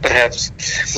perhaps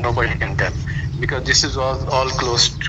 nobody can tell because this is all closed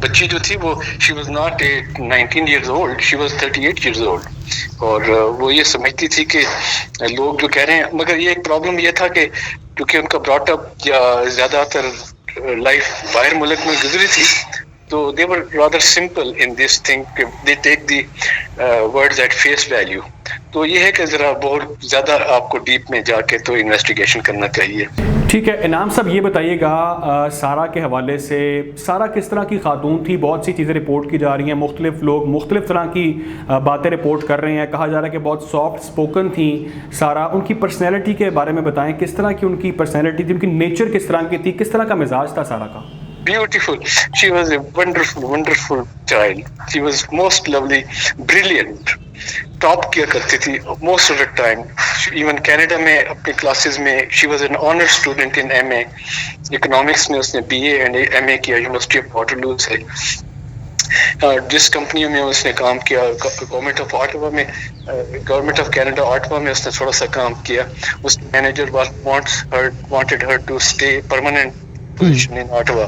بچی جو تھی وہ she was not 19 years old, she was 38 years old. اور وہ یہ سمجھتی تھی کہ لوگ جو کہہ رہے ہیں، مگر یہ ایک پرابلم یہ تھا کہ کیونکہ ان کا براٹ اپ یا زیادہ تر لائف باہر ملک میں گزری تھی، تو they were rather simple in this thing. They take the words at face value. تو یہ ہے کہ ذرا بہت زیادہ آپ کو ڈیپ میں جا کے تو انویسٹیگیشن کرنا چاہیے. ٹھیک ہے انعام صاحب، یہ بتائیے گا سارا کے حوالے سے، سارا کس طرح کی خاتون تھی؟ بہت سی چیزیں رپورٹ کی جا رہی ہیں، مختلف لوگ مختلف طرح کی باتیں رپورٹ کر رہے ہیں. کہا جا رہا ہے کہ بہت سافٹ اسپوکن تھیں سارا. ان کی پرسنالٹی کے بارے میں بتائیں، کس طرح کی ان کی پرسنالٹی تھی، ان کی نیچر کس طرح کی تھی، کس طرح کا مزاج تھا سارا کا؟ Beautiful. She was a wonderful child. She was most lovely, brilliant. Top کیا کرتی تھی most of the time. Even Canada میں اپنی کلاسز میں she was an honor student in MA. Economics میں اس نے BA and MA کیا یونیورسٹی آف واٹرلو سے. جس کمپنی میں اس نے کام کیا، گورنمنٹ آف آٹوا میں، گورنمنٹ آف کینیڈا آٹوا میں اس نے تھوڑا سا کام کیا. اس manager wanted her to stay permanent position in Ottawa,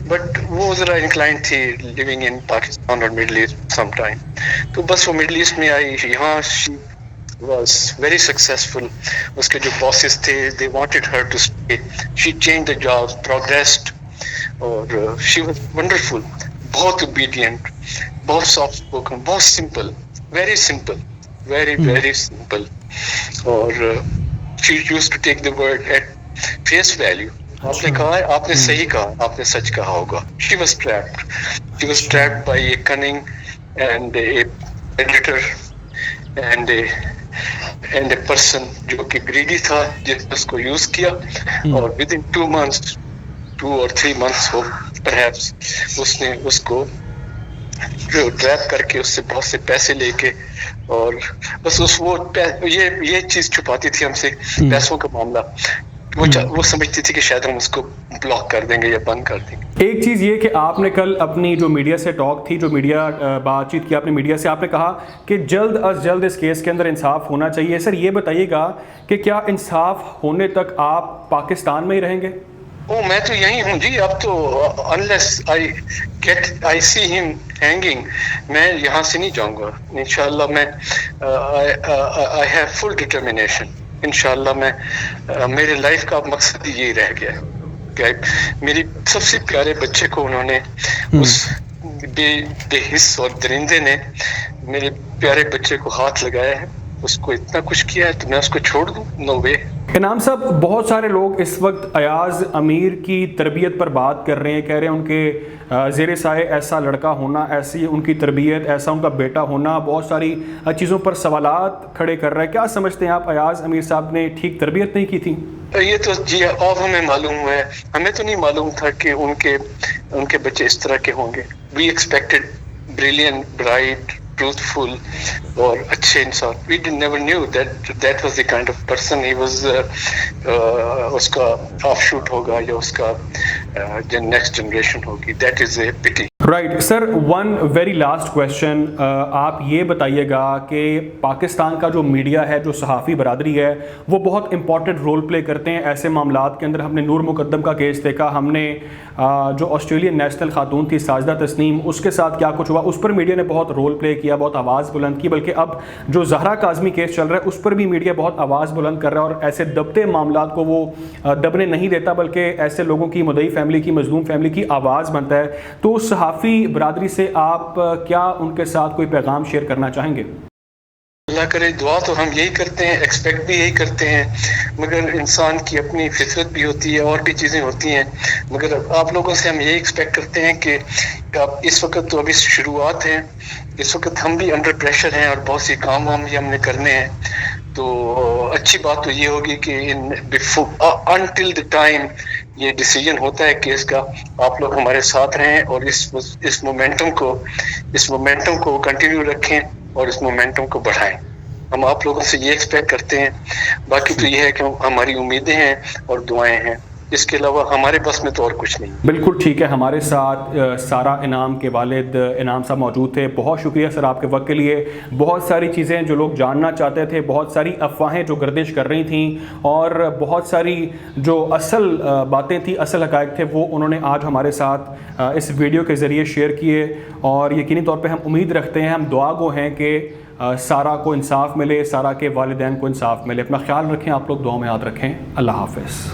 but وہ ذرا انکلائنڈ تھی living in Pakistan اور Middle East sometime. تو بس وہ Middle East میں آئی. یہاں she was very successful. اس کے جو bosses تھے they wanted her to stay. She changed the jobs, progressed, اور she was wonderful. بہت obedient, بہت soft spoken, بہت simple, very simple, very simple. اور she used to take the word at face value. آپ نے کہا ہے، آپ نے صحیح کہا، آپ نے سچ کہا ہوگا. She was trapped by a cunning and a predator and a person جو کہ greedy تھا، جس نے اس کو یوز کیا. اور within 2 or 3 months who perhaps اس نے اس کو ٹریپ کر کے اس سے بہت سے پیسے لے کے، اور بس یہ چیز چھپاتی تھی ہم سے، پیسوں کا معاملہ. وہ سمجھتی تھی کہ شاید ہم اس کو بلاک کر دیں گے یا بند کر دیں گے. ایک چیز یہ کہ آپ نے کل اپنی جو میڈیا سے ٹاک تھی، جو میڈیا بات چیت کی آپ نے میڈیا سے، آپ نے کہا کہ جلد از جلد اس کیس کے اندر انصاف ہونا چاہیے. سر یہ بتائیے گا کہ کیا انصاف ہونے تک آپ پاکستان میں ہی رہیں گے؟ میں تو یہی ہوں جی. اب تو unless I see him hanging میں یہاں سے نہیں جاؤں گا. انشاءاللہ میں I have full determination. انشاءاللہ میں میرے لائف کا مقصد یہی رہ گیا ہے کہ میری سب سے پیارے بچے کو انہوں نے اس بے حس اور درندے نے میرے پیارے بچے کو ہاتھ لگایا ہے، اس کو اتنا کچھ کیا ہے، تو میں اس کو چھوڑ دوں؟ نو وے. انعام صاحب، بہت سارے لوگ اس وقت ایاز امیر کی تربیت پر بات کر رہے ہیں، کہہ رہے ہیں ان کے زیر سائے ایسا لڑکا ہونا، ایسی ان کی تربیت، ایسا ان کا بیٹا ہونا، بہت ساری چیزوں پر سوالات کھڑے کر رہا ہے. کیا سمجھتے ہیں آپ، ایاز امیر صاحب نے ٹھیک تربیت نہیں کی تھی؟ یہ تو جی اب ہمیں معلوم ہے، ہمیں تو نہیں معلوم تھا کہ ان کے بچے اس طرح کے ہوں گے. وی ایکسپیکٹڈ بریلینٹ، برائٹ، truthful اور اچھے انسان. We never knew that was the kind of person he was. اس کا آف شوٹ ہوگا یا اس کا نیکسٹ جنریشن ہوگی. That is a pity. Right sir, one very last question. آپ یہ بتائیے گا کہ پاکستان کا جو میڈیا ہے، جو صحافی برادری ہے، وہ بہت امپورٹنٹ رول پلے کرتے ہیں ایسے معاملات کے اندر. ہم نے نور مقدم کا کیس دیکھا، ہم نے جو آسٹریلین نیشنل خاتون تھی ساجدہ تسنیم، اس کے ساتھ کیا کچھ ہوا، اس پر میڈیا نے بہت رول پلے کیا، بہت آواز بلند کی. بلکہ اب جو زہرا کاظمی کیس چل رہا ہے، اس پر بھی میڈیا بہت آواز بلند کر رہا ہے، اور ایسے دبتے معاملات کو وہ دبنے نہیں دیتا، بلکہ ایسے لوگوں کی، مدعی فیملی کی، مظلوم فیملی کی آواز بنتا ہے. تو صحافی برادری سے آپ کیا ان کے ساتھ کوئی پیغام شیئر کرنا چاہیں گے؟ اللہ کرے، دعا تو ہم یہی کرتے ہیں، ایکسپیکٹ بھی یہی کرتے ہیں، مگر انسان کی اپنی فطرت بھی ہوتی ہے، اور بھی چیزیں ہوتی ہیں. مگر آپ لوگوں سے ہم یہی ایکسپیکٹ کرتے ہیں کہ اس وقت تو ابھی شروعات ہیں، اس وقت ہم بھی انڈر پریشر ہیں، اور بہت سی کام بھی ہم نے کرنے ہیں. تو اچھی بات تو یہ ہوگی کہ انٹل دا ٹائم یہ ڈیسیجن ہوتا ہے کیس کا، آپ لوگ ہمارے ساتھ رہیں، اور اس مومنٹم کو کنٹینیو رکھیں، اور اس مومنٹم کو بڑھائیں. ہم آپ لوگوں سے یہ ایکسپیکٹ کرتے ہیں. باقی تو یہ ہے کہ ہماری امیدیں ہیں اور دعائیں ہیں. اس کے علاوہ ہمارے بس میں تو اور کچھ نہیں. بالکل ٹھیک ہے. ہمارے ساتھ سارا انعام کے والد انعام صاحب موجود تھے. بہت شکریہ سر آپ کے وقت کے لیے. بہت ساری چیزیں جو لوگ جاننا چاہتے تھے, بہت ساری افواہیں جو گردش کر رہی تھیں, اور بہت ساری جو اصل باتیں تھیں, اصل حقائق تھے, وہ انہوں نے آج ہمارے ساتھ اس ویڈیو کے ذریعے شیئر کیے. اور یقینی طور پہ ہم امید رکھتے ہیں, ہم دعا گو ہیں کہ سارا کو انصاف ملے, سارا کے والدین کو انصاف ملے. اپنا خیال رکھیں, آپ لوگ دعاؤں میں یاد رکھیں. اللہ حافظ.